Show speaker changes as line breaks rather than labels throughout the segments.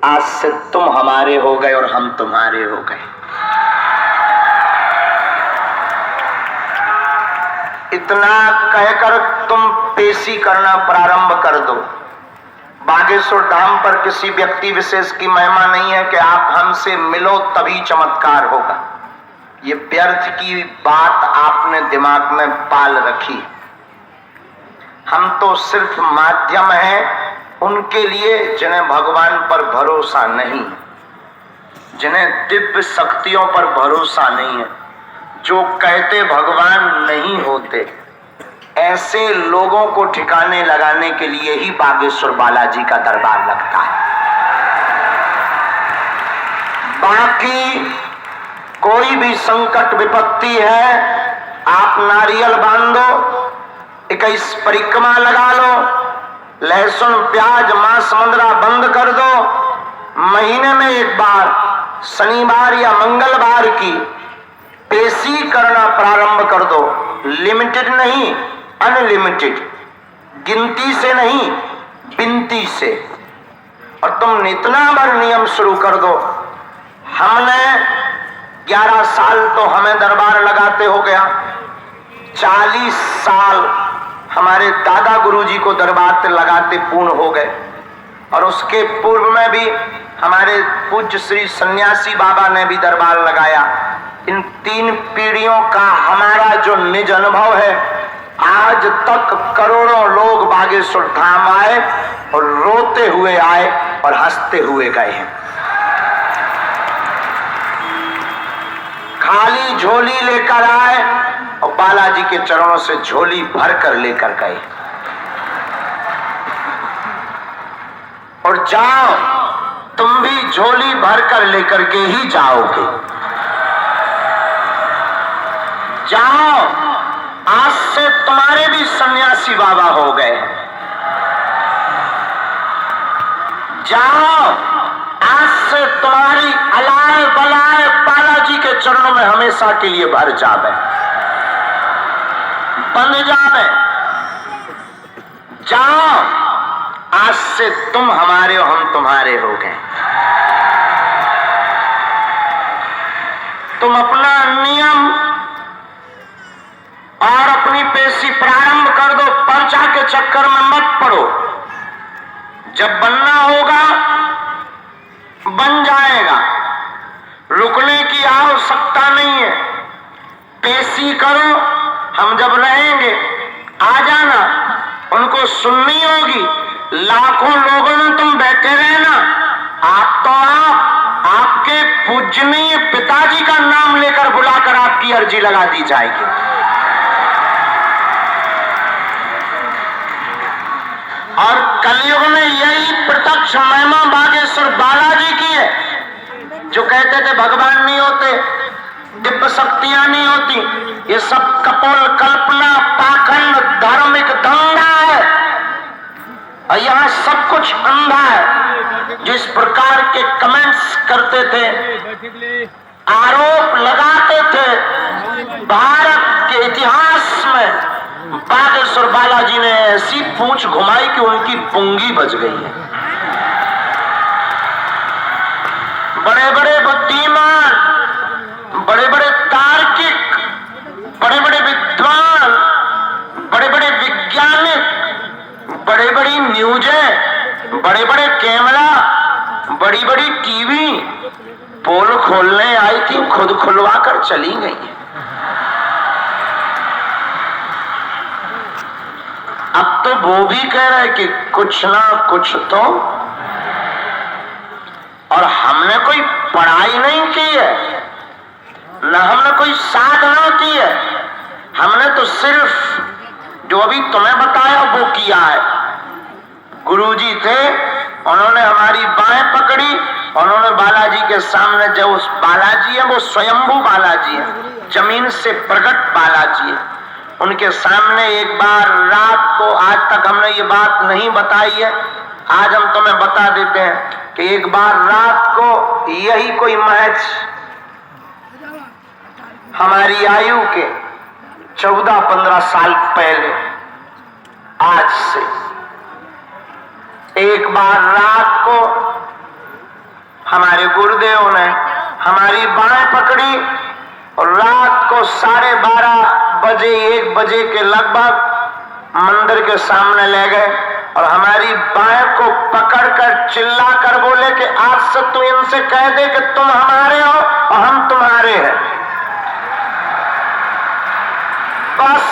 आज से तुम हमारे हो गए और हम तुम्हारे हो गए। इतना कहकर तुम पेशी करना प्रारंभ कर दो। बागेश्वर धाम पर किसी व्यक्ति विशेष की महिमा नहीं है कि आप हमसे मिलो तभी चमत्कार होगा। ये व्यर्थ की बात आपने दिमाग में पाल रखी। हम तो सिर्फ माध्यम हैं उनके लिए जिन्हें भगवान पर भरोसा नहीं, जिन्हें दिव्य शक्तियों पर भरोसा नहीं है, जो कहते भगवान नहीं होते। ऐसे लोगों को ठिकाने लगाने के लिए ही बागेश्वर बालाजी का दरबार लगता है। बाकी कोई भी संकट विपत्ति है, आप नारियल बांधो, 21 परिक्रमा लगा लो, लहसुन प्याज मांस मंदरा बंद कर दो, महीने में एक बार शनिवार या मंगलवार की पेशी करना प्रारंभ कर दो। लिमिटेड नहीं, अनलिमिटेड, गिनती से नहीं बिनती से। और तुम इतना बार नियम शुरू कर दो। हमने 11 साल तो हमें दरबार लगाते हो गया, 40 साल हमारे दादा गुरुजी को दरबार लगाते पूर्ण हो गए। और उसके पूर्व में भी हमारे पूज्य श्री सन्यासी बाबा ने भी दरबार लगाया। इन 3 पीढ़ियों का हमारा जो निज अनुभव है, आज तक करोड़ों लोग बागेश्वर धाम आए और रोते हुए आए और हंसते हुए गए हैं। खाली झोली लेकर आए और बालाजी के चरणों से झोली भर कर लेकर गए। और जाओ, तुम भी झोली भर कर लेकर के ही जाओगे। जाओ, आज से तुम्हारे भी सन्यासी बाबा हो गए। जाओ, आज से तुम्हारी अलाय बलाय बालाजी के चरणों में हमेशा के लिए भर जावे, बंध जावे। जाओ, आज से तुम हमारे हो, हम तुम्हारे हो गए। तुम अपना नियम और अपनी पेशी प्रारंभ कर दो, पर्चा के चक्कर में मत पड़ो। जब बनना होगा बन जाएगा, रुकने की आवश्यकता नहीं है। पेशी करो, हम जब रहेंगे आ जाना, उनको सुननी होगी। लाखों लोगों में तुम बैठे रहना, आप तो आपके पूजनीय पिताजी का नाम लेकर बुलाकर आपकी अर्जी लगा दी जाएगी। और कलयुग में यही प्रत्यक्ष महिमा बागेश्वर बालाजी की है। जो कहते थे भगवान नहीं होते, दिव्य शक्तियां नहीं होती, ये सब कपोल कल्पना पाखंड धार्मिक दंगा है। और यहाँ सब कुछ अंधा है। जिस प्रकार के कमेंट्स करते थे, आरोप लगाते थे, भारत के इतिहास में बागेश्वर बालाजी ने ऐसी पूंछ घुमाई कि उनकी पुंगी बच गई है। बड़े बड़े बुद्धिमान, बड़े बड़े तार्किक, बड़े बड़े विद्वान, बड़े बड़े वैज्ञानिक, बड़े बड़ी न्यूजें, बड़े बड़े कैमरा, बड़ी बड़ी टीवी पोल खोलने आई थी, खुद खुलवा कर चली गई। अब तो वो भी कह रहे कि कुछ ना कुछ तो। और हमने कोई पढ़ाई नहीं की है, ना हमने कोई साधना की है। हमने तो सिर्फ जो अभी तुम्हें बताया वो किया है। गुरुजी थे, उन्होंने हमारी बाहें पकड़ी, उन्होंने बालाजी के सामने, जो उस बालाजी है वो स्वयंभू बालाजी है, जमीन से प्रकट बालाजी है। उनके सामने एक बार रात को, आज तक हमने ये बात नहीं बताई है, आज हम तुम्हें बता देते हैं कि एक बार रात को यही कोई महज हमारी आयु के 14-15 साल पहले, आज से एक बार रात को हमारे गुरुदेव ने हमारी बाहें पकड़ी और रात को 12:30 बजे 1 बजे के लगभग मंदिर के सामने ले गए और हमारी बाहें को पकड़कर चिल्लाकर बोले कि आज से तू इनसे कह दे कि तुम हमारे हो और हम तुम्हारे हैं। बस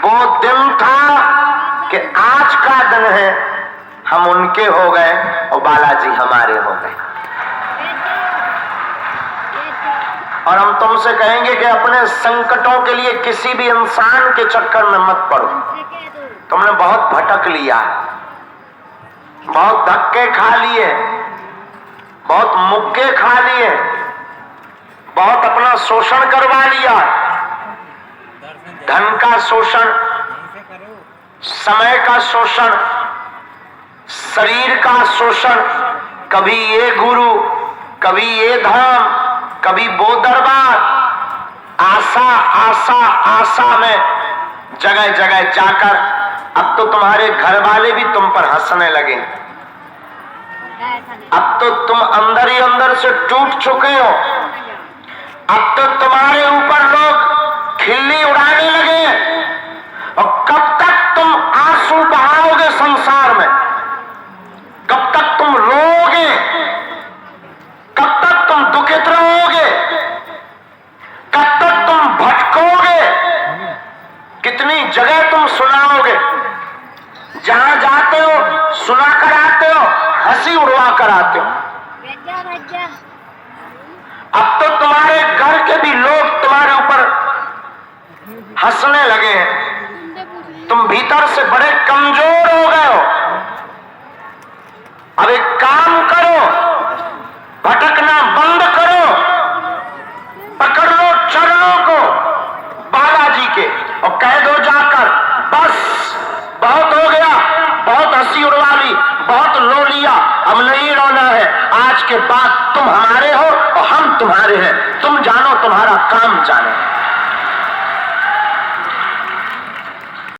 वो दिन था कि आज का दिन है, हम उनके हो गए और बालाजी हमारे हो गए। और हम तुमसे कहेंगे कि अपने संकटों के लिए किसी भी इंसान के चक्कर में मत पड़ो। तुमने बहुत भटक लिया, बहुत धक्के खा लिए, बहुत मुक्के खा लिए, बहुत अपना शोषण करवा लिया, धन का शोषण, समय का शोषण, शरीर का शोषण, कभी ये गुरु, कभी ये धाम, कभी वो दरबार, आशा आशा आशा में जगह जगह जाकर अब तो तुम्हारे घर वाले भी तुम पर हंसने लगे। अब तो तुम अंदर ही अंदर से टूट चुके हो। अब तो तुम्हारे ऊपर लोग खिल्ली उड़ाने लगे। और कब तक तुम आंसू बहाओगे संसार में? कब तक तुम रोओगे? कब तक तुम दुखित रहोगे? कब तक तुम भटकोगे? कितनी जगह तुम सुनाओगे? जहां जाते हो सुना कर आते हो, हंसी उड़वा कर आते हो। अब तो तुम्हारे घर के भी लोग तुम्हारे ऊपर हंसने लगे हैं। तुम भीतर से बड़े कमजोर हो गए हो। अब एक काम करो, भटकना बंद करो, पकड़ लो चरणों को बालाजी के और कह दो जाकर, बस बहुत हो गया, बहुत हंसी उड़वा ली, बहुत रो लिया, अब नहीं रोना है। आज के बाद तुम हमारे हो और हम तुम्हारे हैं। तुम जानो तुम्हारा काम जाने।